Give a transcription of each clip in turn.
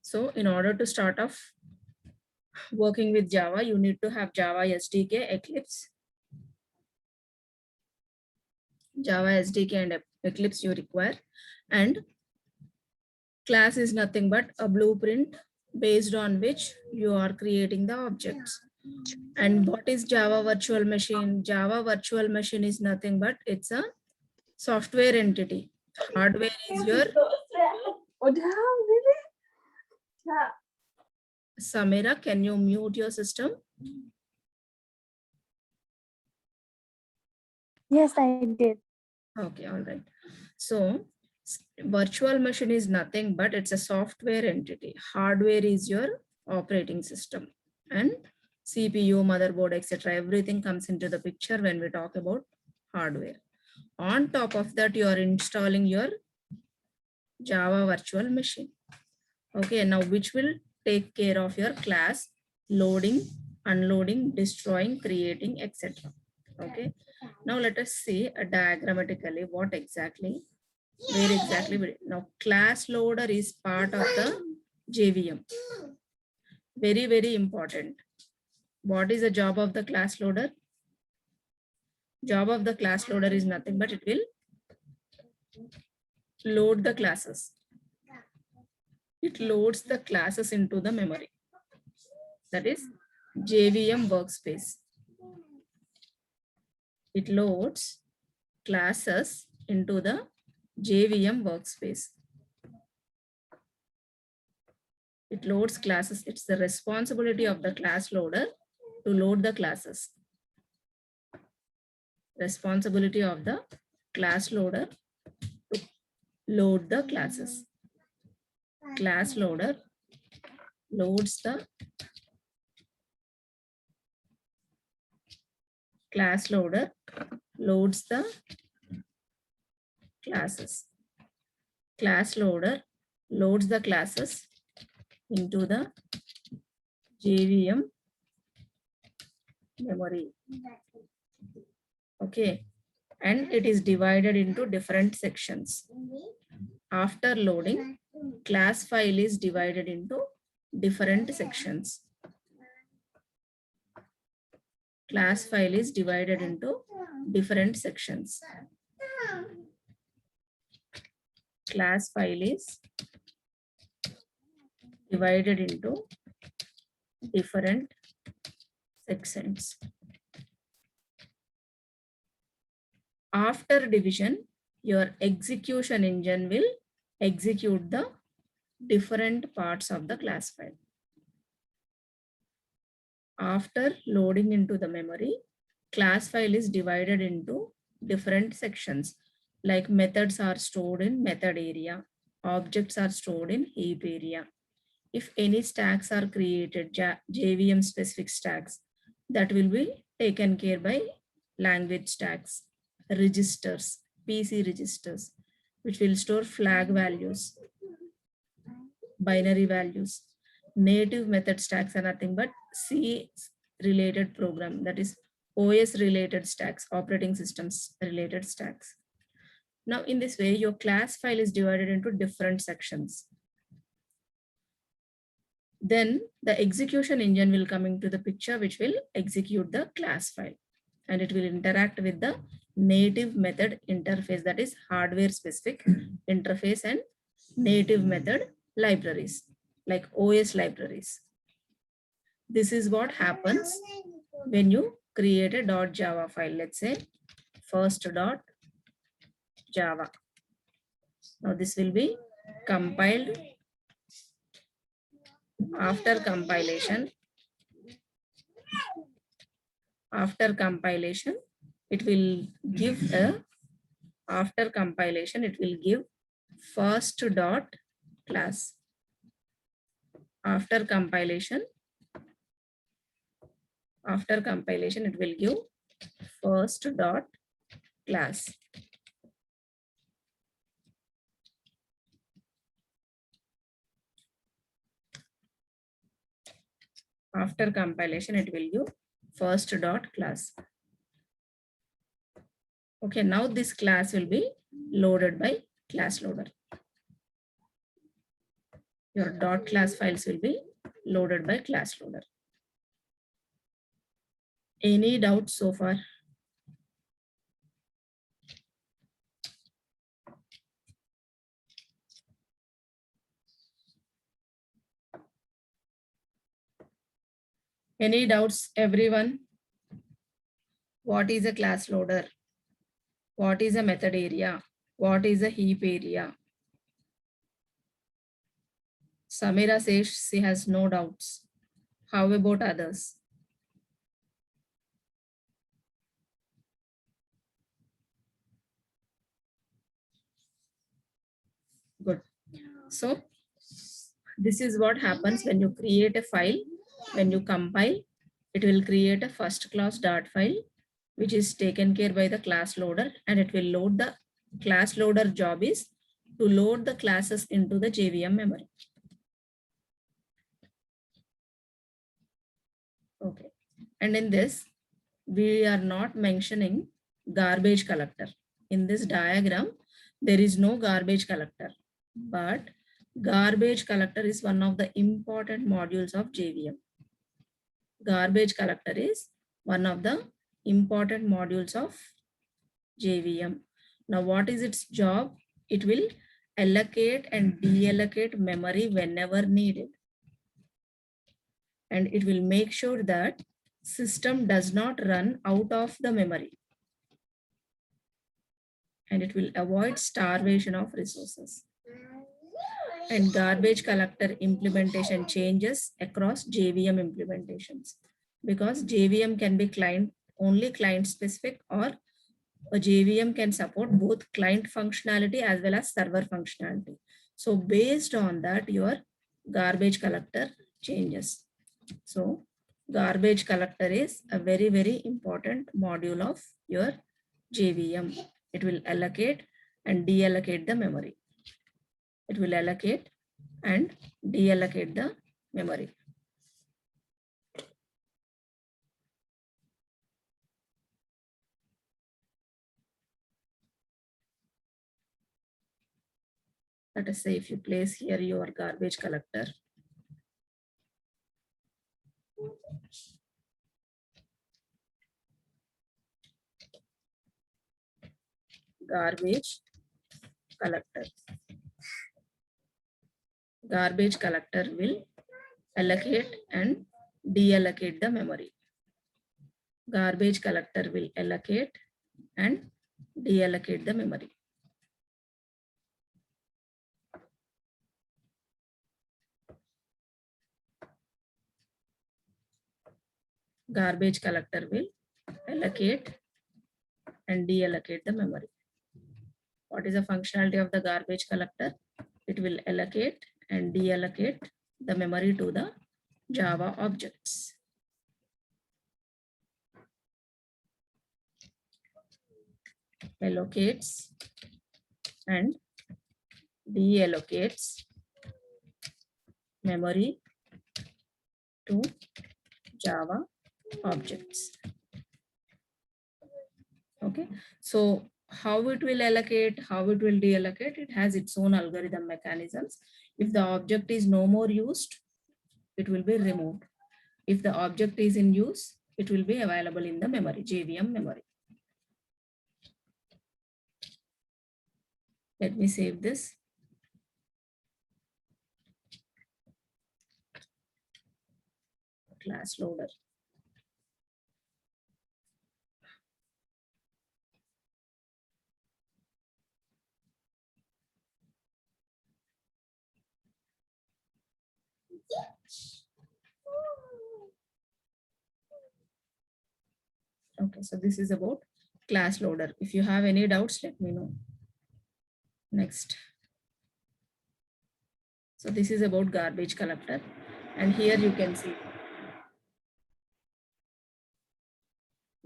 So in order to start off working with Java, you need to have Java SDK, Eclipse, Java SDK and Eclipse you require. And class is nothing but a blueprint based on which you are creating the objects. And what is Java virtual machine? Java virtual machine is nothing but it's a software entity. Hardware is your Samira, can you mute your system? Yes, I did. Okay, all right. So virtual machine is nothing but it's a software entity. Hardware is your operating system, and CPU, motherboard, etc. Everything comes into the picture when we talk about hardware. On top of that, you are installing your Java virtual machine. Okay, now which will take care of your class loading, unloading, destroying, creating, etc. Okay, now let us see diagrammatically what exactly, where exactly. Now class loader is part of the JVM. Very, very important. What is the job of the class loader? Job of the class loader is nothing but it will load the classes. It loads the classes into the memory. That is JVM workspace. It loads classes into the JVM workspace. It loads classes. It's the responsibility of the class loader to load the classes. Responsibility of the class loader to load the classes. Class loader loads the class loader loads the classes. Class loader loads the classes into the JVM memory. Okay, and it is divided into different sections. After loading, class file is divided into different sections. Class file is divided into different sections. Class file is divided into different sections. After division, your execution engine will execute the different parts of the class file. After loading into the memory, class file is divided into different sections, like methods are stored in method area, objects are stored in heap area. If any stacks are created, JVM specific stacks, that will be taken care by language stacks, registers, PC registers, which will store flag values, binary values. Native method stacks are nothing but C related program, that is OS related stacks, operating systems related stacks. Now in this way, your class file is divided into different sections. Then the execution engine will come into the picture, which will execute the class file, and it will interact with the native method interface, that is hardware specific interface, and native method libraries like OS libraries. This is what happens when you create a .java file. Let's say first.java. Now this will be compiled. After compilation, it will give a, after compilation, it will give first dot class. After compilation, it will give first dot class. After compilation, it will give first dot class. Okay, now this class will be loaded by class loader. your dot class files will be loaded by class loader. Any doubts so far? Any doubts, everyone? What is a class loader? What is a method area? What is a heap area? Samira says she has no doubts. How about others? Good. So this is what happens when you create a file. When you compile, it will create a first class dot file, which is taken care by the class loader, and it will load the class loader job is to load the classes into the JVM memory. Okay. And in this, we are not mentioning garbage collector. In this diagram, there is no garbage collector, but garbage collector is one of the important modules of JVM. Garbage collector is one of the important modules of JVM. Now, what is its job? It will allocate and deallocate memory whenever needed. And it will make sure that system does not run out of the memory. And it will avoid starvation of resources. And garbage collector implementation changes across JVM implementations, because JVM can be only client specific, or a JVM can support both client functionality as well as server functionality. So based on that, your garbage collector changes. So garbage collector is a very, very important module of your JVM. It will allocate and deallocate the memory. It will allocate and deallocate the memory. Let us say if you place here your garbage collector, garbage collector. Garbage collector will allocate and deallocate the memory. Garbage collector will allocate and deallocate the memory. Garbage collector will allocate and deallocate the memory. What is the functionality of the garbage collector? It will allocate and deallocate the memory to the Java objects. Allocates and deallocates memory to Java objects. Okay, so how it will allocate, how it will deallocate, it has its own algorithm mechanisms. If the object is no more used, it will be removed. If the object is in use, it will be available in the memory, JVM memory. Let me save this. Class loader. Okay, so this is about class loader. If you have any doubts, let me know. Next. So this is about garbage collector. And here you can see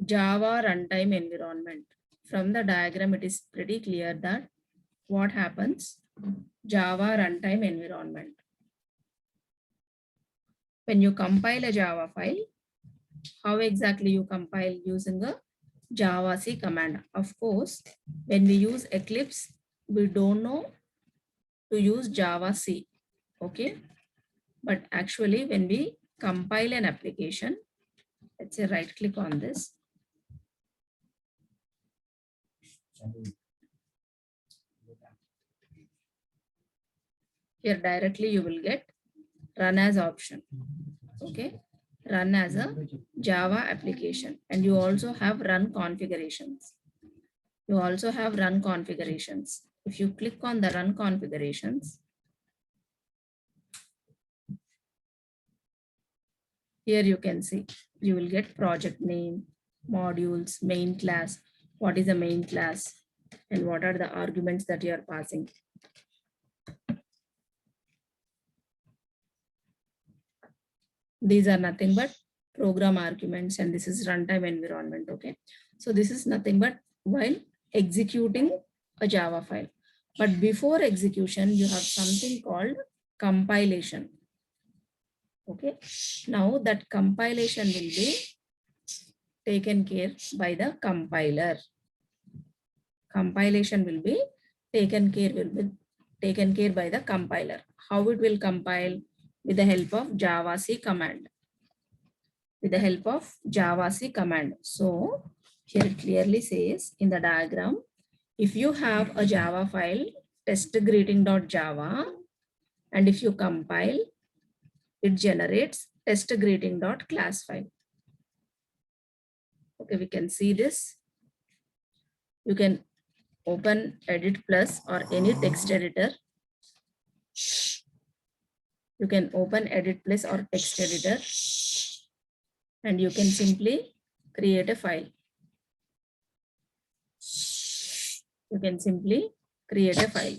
Java runtime environment. From the diagram, it is pretty clear that what happens. Java runtime environment. When you compile a Java file, how exactly you compile? Using a javac command. Of course, when we use Eclipse, we don't know to use javac. Okay. But actually, when we compile an application, let's say right click on this. Here directly you will get run as option. Okay. Run as a Java application. And you also have run configurations. You also have run configurations. If you click on the run configurations, here you can see, you will get project name, modules, main class, what is the main class, and what are the arguments that you are passing. These are nothing but program arguments, and this is runtime environment. Okay. So this is nothing but while executing a Java file. But before execution, you have something called compilation. Okay. Now that compilation will be taken care by the compiler. Compilation will be taken care by the compiler. How it will compile? With the help of javac command. With the help of javac command. So here it clearly says in the diagram, if you have a Java file testgreeting.java, and if you compile, it generates testgreeting.class file. Okay, we can see this. You can open Edit Plus or any text editor. You can open Edit Plus or text editor, and you can simply create a file. You can simply create a file.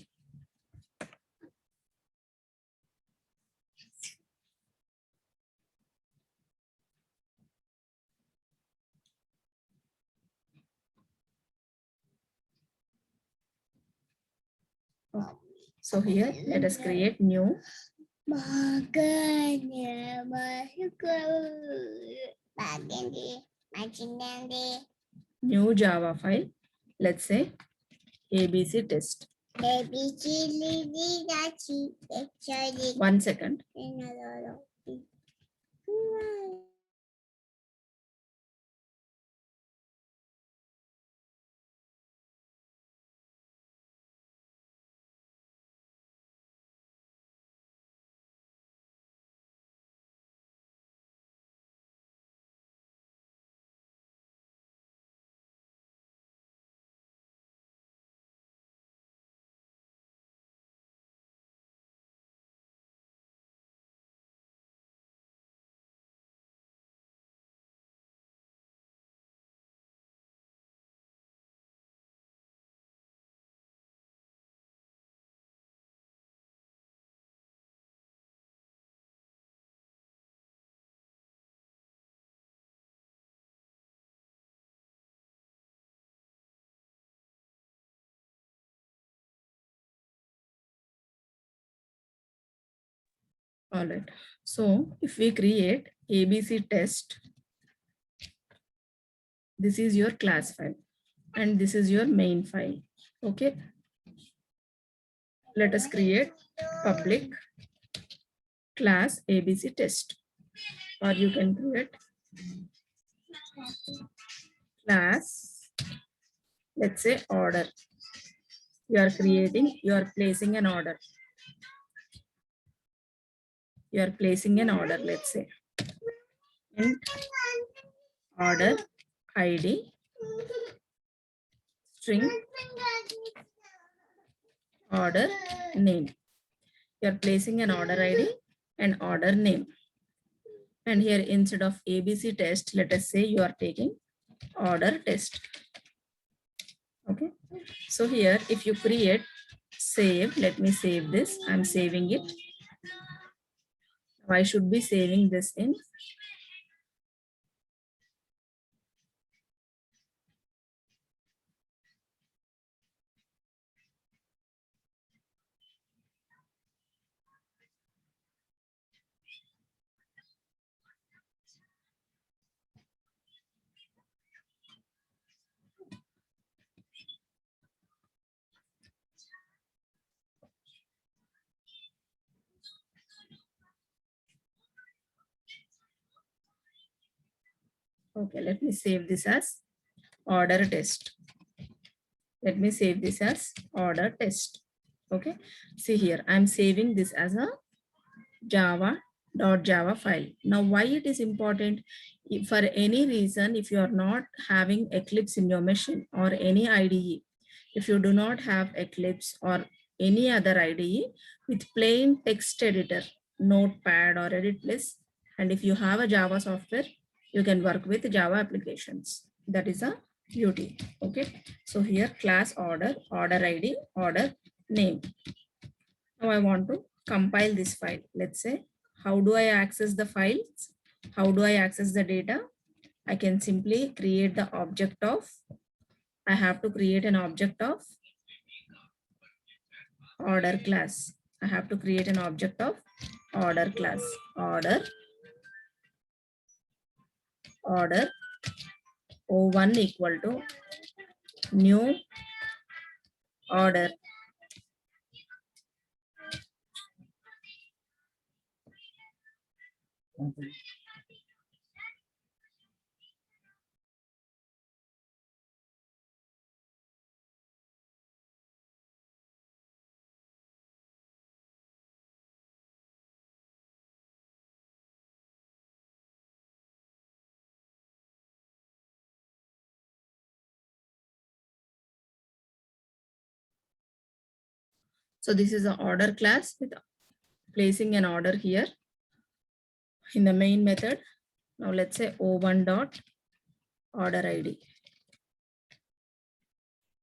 So here, let us create new. New Java file. Let's say ABC test. 1 second. All right. So if we create ABC test, this is your class file and this is your main file. Okay. Let us create public class ABC test, or you can create class, let's say order. You are placing an order. You are placing an order, let's say. And order ID string order name. You are placing an order ID and order name. And here instead of ABC test, let us say you are taking order test. Okay. So here if you create save, let me save this. I'm saving it. I should be saving this in Okay, let me save this as order test. Let me save this as order test. Okay, see here, I'm saving this as a java.java file. Now, why it is important? If for any reason, if you are not having Eclipse in your machine or any IDE, if you do not have Eclipse or any other IDE with plain text editor, Notepad or EditBliss, and if you have a Java software, you can work with Java applications. That is a beauty. Okay, so here class order, order ID, order name. Now I want to compile this file. Let's say, how do I access the files? How do I access the data? I can simply create the object of, I have to create an object of order class. I have to create an object of order class. Order O1 equal to new order. So this is an order class with placing an order here in the main method. Now let's say O1 dot order ID.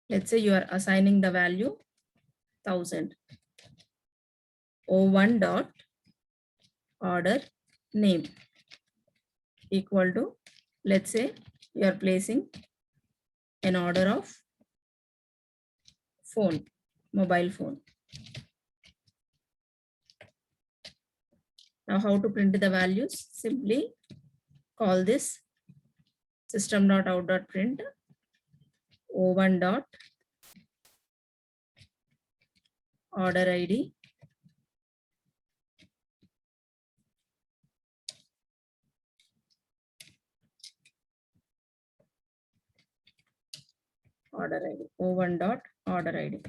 Let's say you are assigning the value 1000. O1 dot order name equal to, let's say you are placing an order of phone, mobile phone. Now how to print the values? Simply call this system.out.print O1 dot order ID order ID, O1 dot order ID.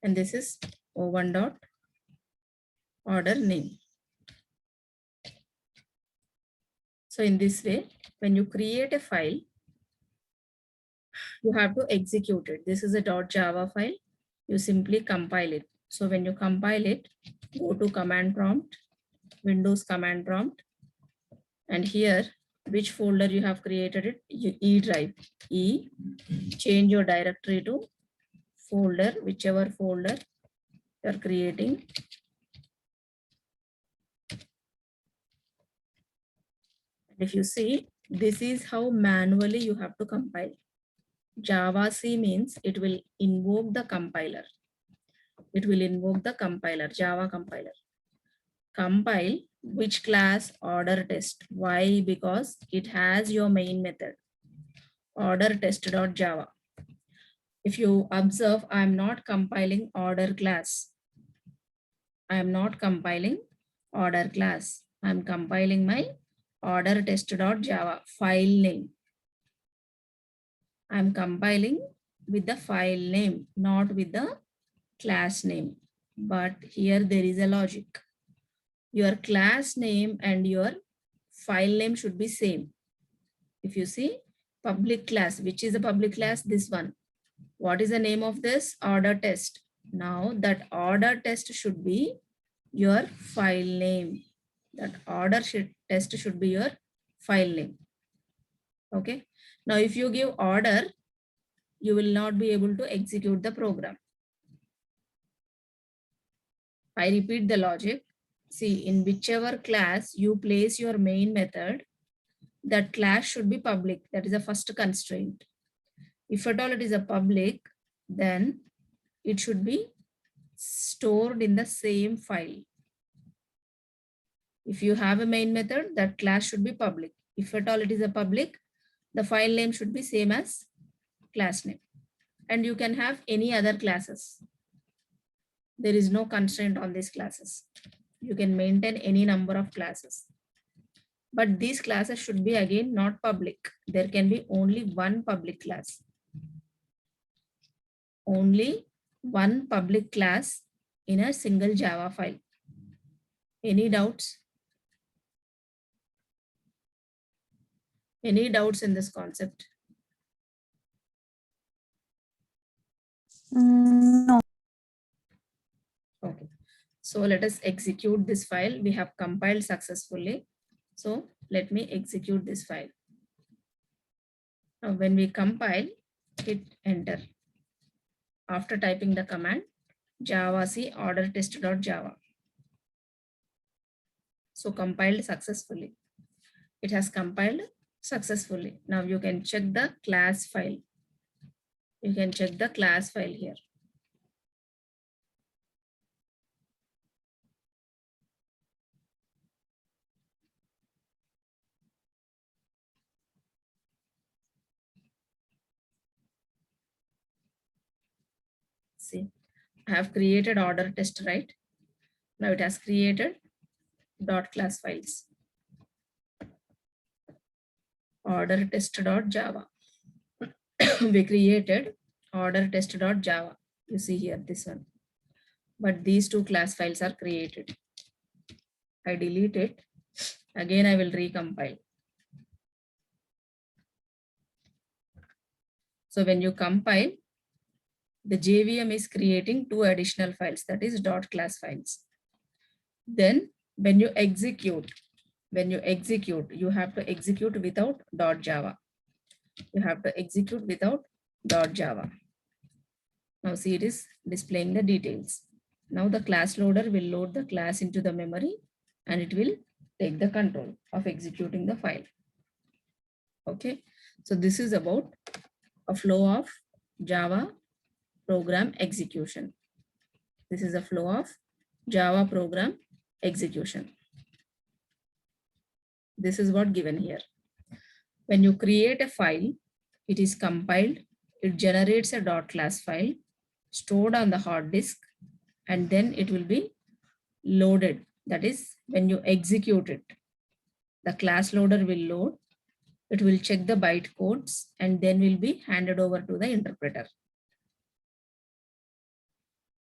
And this is O1 dot order name. So in this way, when you create a file, you have to execute it. This is a .java file. You simply compile it. So when you compile it, go to command prompt, Windows command prompt, and here which folder you have created it, E drive, E, change your directory to folder, whichever folder you are creating. If you see, this is how manually you have to compile. Javac means it will invoke the compiler. It will invoke the compiler, Java compiler. Compile which class? Order test. Why? Because it has your main method, order test.java. If you observe, I am not compiling order class. I am not compiling order class. I am compiling my order test.java file name. I am compiling with the file name, not with the class name. But here there is a logic. Your class name and your file name should be same. If you see public class, which is a public class? This one. What is the name of this? Order test. Now that order test should be your file name. That order test should be your file name. Okay. Now if you give order, you will not be able to execute the program. I repeat the logic. See, in whichever class you place your main method, that class should be public. That is the first constraint. If at all it is a public, then it should be stored in the same file. If you have a main method, that class should be public. If at all it is a public, the file name should be same as class name. And you can have any other classes. There is no constraint on these classes. You can maintain any number of classes. But these classes should be again not public. There can be only one public class. Only one public class in a single Java file. Any doubts? Any doubts in this concept? No. Okay. So let us execute this file. We have compiled successfully. So let me execute this file. Now when we compile, hit enter. After typing the command, javac order test.java. So compiled successfully. It has compiled successfully. Now you can check the class file. You can check the class file here. See, I have created order test, right? Now it has created dot class files. Order test.java. We created order test.java. You see here this one. But these two class files are created. I delete it. Again, I will recompile. So when you compile, the JVM is creating two additional files, that is dot class files. Then when you execute, you have to execute without .java. You have to execute without .java. Now see, it is displaying the details. Now the class loader will load the class into the memory and it will take the control of executing the file. Okay, so this is about a flow of Java program execution. This is a flow of Java program execution. This is what given here. When you create a file, it is compiled, it generates a dot class file stored on the hard disk, and then it will be loaded. That is, when you execute it, the class loader will load, it will check the byte codes, and then will be handed over to the interpreter.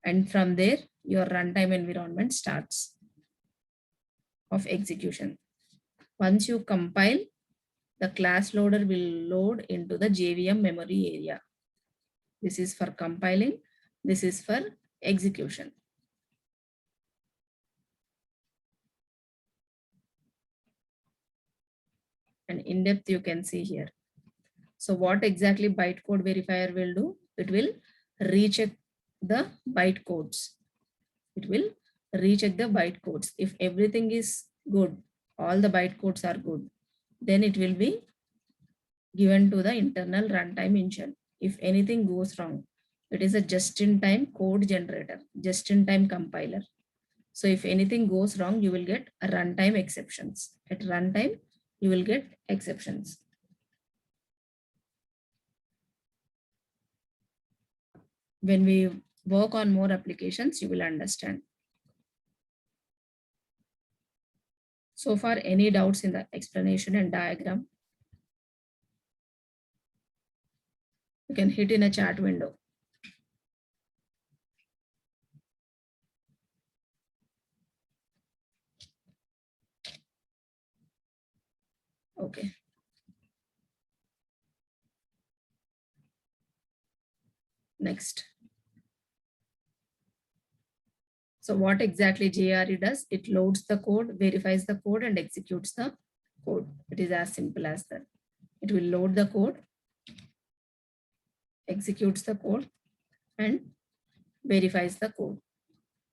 And from there, your runtime environment starts of execution. Once you compile, the class loader will load into the JVM memory area. This is for compiling. This is for execution. And in depth you can see here. So what exactly bytecode verifier will do? It will recheck the byte codes. It will recheck the byte codes. If everything is good, all the byte codes are good, then it will be given to the internal runtime engine. If anything goes wrong, it is a just-in-time code generator, just-in-time compiler. So if anything goes wrong, you will get a runtime exceptions. At runtime, you will get exceptions. When we work on more applications, you will understand. So far, any doubts in the explanation and diagram? You can hit in a chat window. Okay. Next. So what exactly JRE does? It loads the code, verifies the code, and executes the code. It is as simple as that. It will load the code, executes the code, and verifies the code.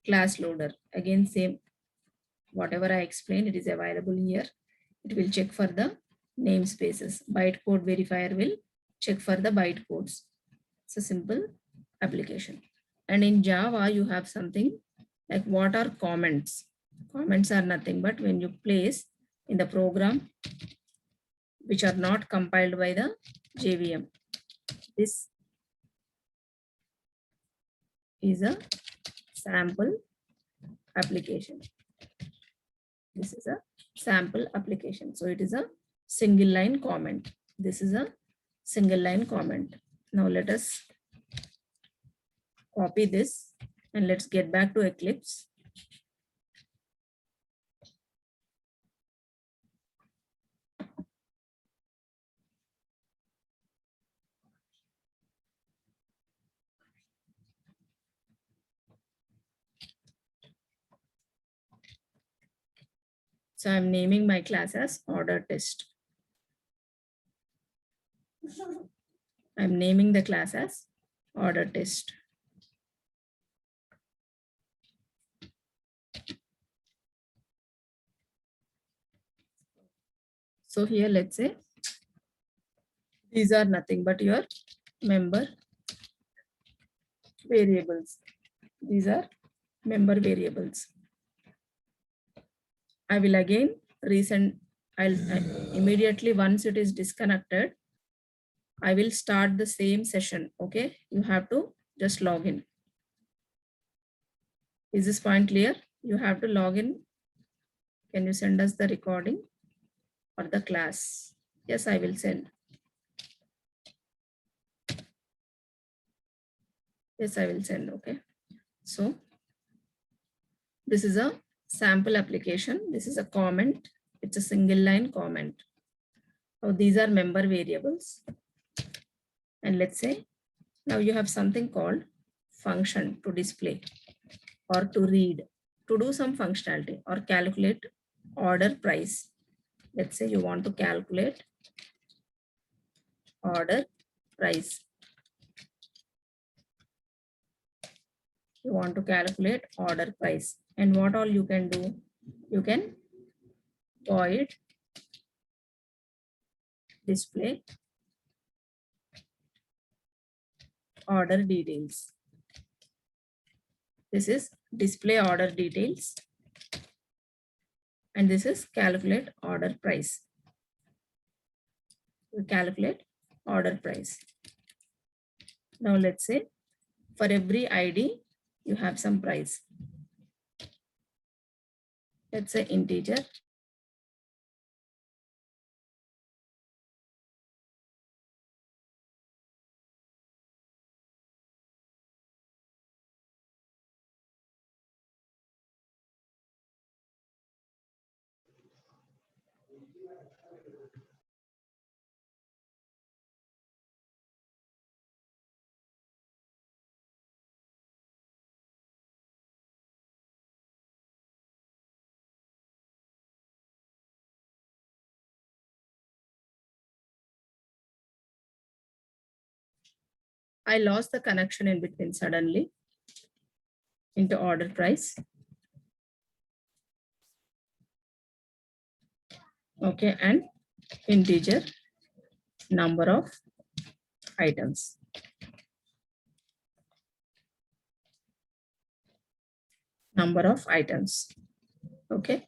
Class loader, again same. Whatever I explained, it is available here. It will check for the namespaces. Bytecode verifier will check for the byte codes. It's a simple application. And in Java, you have something like what are comments? Comments are nothing but when you place in the program which are not compiled by the JVM. This is a sample application. This is a sample application. So it is a single line comment. This is a single line comment. Now let us copy this and let's get back to Eclipse. So I'm naming my class as order test. I'm naming the class as order test. So here, let's say these are nothing but your member variables. These are member variables. I will again resend. I'll immediately, once it is disconnected, I will start the same session. Okay, you have to just log in. Is this point clear? You have to log in. Can you send us the recording or the class? Yes, I will send. Yes, I will send. Okay. So this is a sample application. This is a comment. It's a single line comment. So these are member variables. And let's say now you have something called function to display or to read, to do some functionality or calculate order price. Let's say you want to calculate order price. You want to calculate order price. And what all you can do? You can void display order details. This is display order details. And this is calculate order price. We calculate order price. Now let's say for every ID, you have some price. Let's say integer. I lost the connection in between suddenly into order price. Okay, and integer number of items. Number of items. Okay.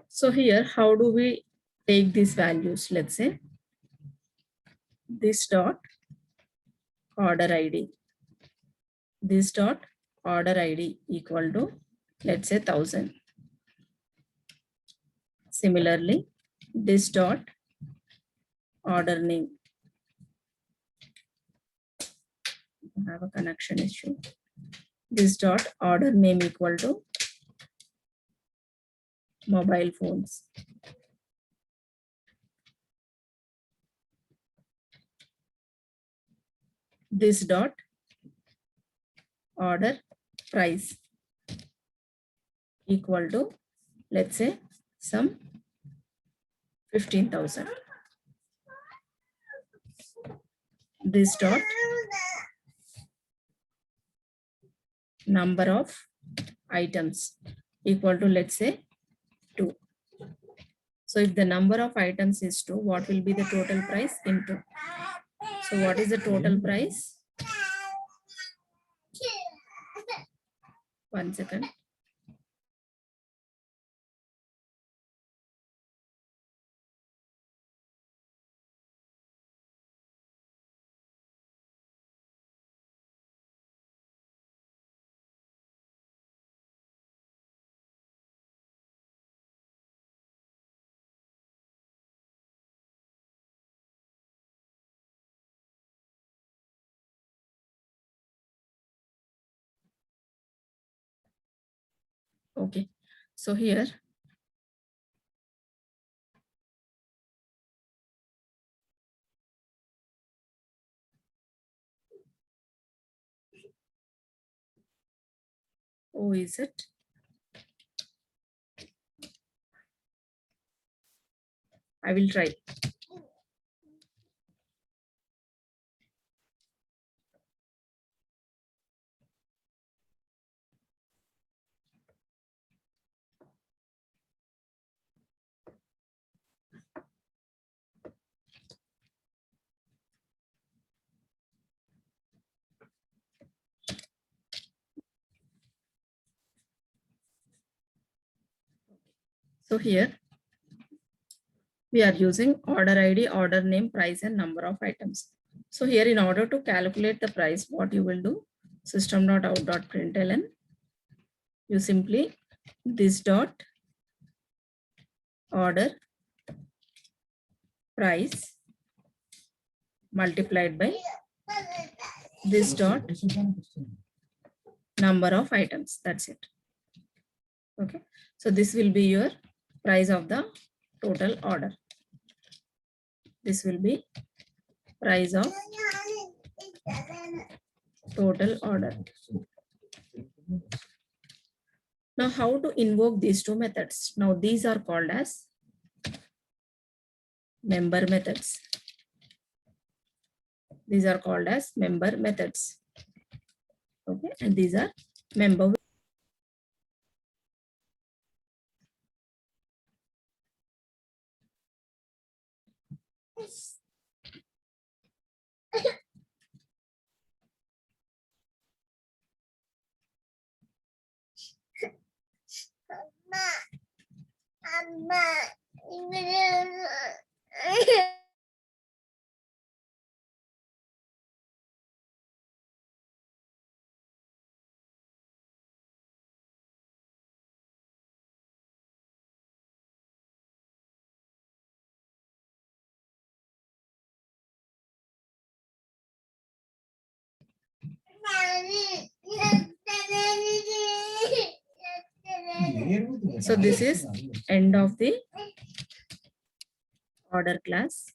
So here, how do we take these values? Let's say this dot order ID. This dot order ID equal to, let's say 1000. Similarly, this dot order name. I have a connection issue. This dot order name equal to mobile phones. This dot order price equal to, let's say, some 15,000. This dot number of items equal to, let's say, 2. So if the number of items is 2, what will be the total price into? So what is the total price? 1 second. Okay, so here oh, is it? I will try. So here we are using order ID, order name, price, and number of items. So here in order to calculate the price, what you will do, system.out.println, you simply this dot order price multiplied by this dot number of items. That's it. Okay. So this will be your price of the total order. This will be price of total order. Now how to invoke these two methods? Now these are called as member methods. These are called as member methods. Okay, and these are member. So this is end of the order class.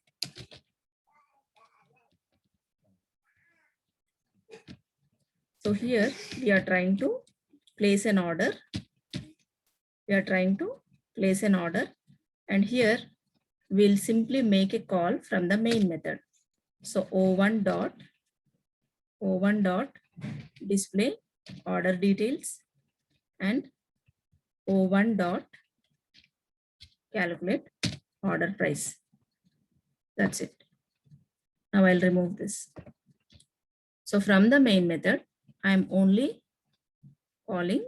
So here we are trying to place an order. We are trying to place an order, and here we'll simply make a call from the main method. So O1 dot display order details and O1 dot calculate order price. That's it. Now I'll remove this. So from the main method, I'm only calling,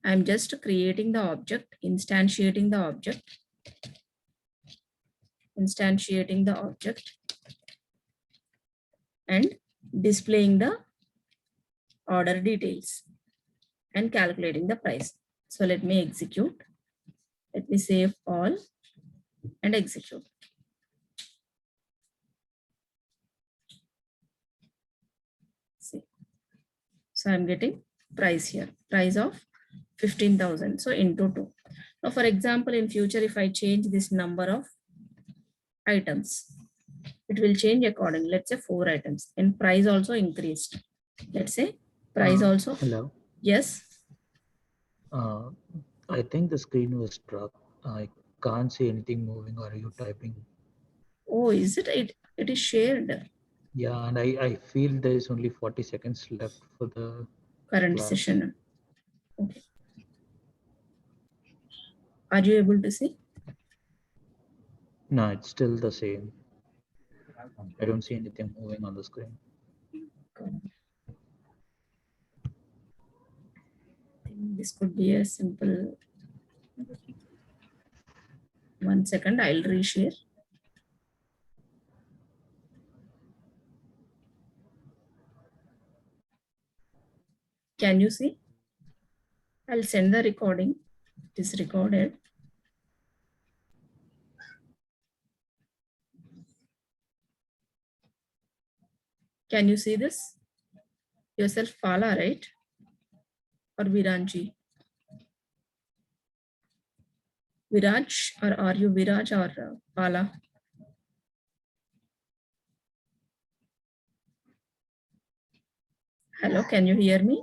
I'm just creating the object, instantiating the object and displaying the order details and calculating the price. So let me execute. Let me save all and execute. See. So I'm getting price here, price of 15,000. So into 2. Now, for example, in future, if I change this number of items, it will change accordingly. Let's say 4 items and price also increased. Let's say price also. Hello. Yes. I think the screen was struck. I can't see anything moving. Are you typing? Oh, is it? It is shared. Yeah, and I feel there is only 40 seconds left for the Current class. session. Okay. Are you able to see? No, it's still the same. I don't see anything moving on the screen. I think this could be a simple. 1 second, I'll reshare. Can you see? I'll send the recording. It is recorded. Can you see this? Yourself, Pala, right? Or Viranji? Viraj, or are you Viraj or Pala? Hello, can you hear me?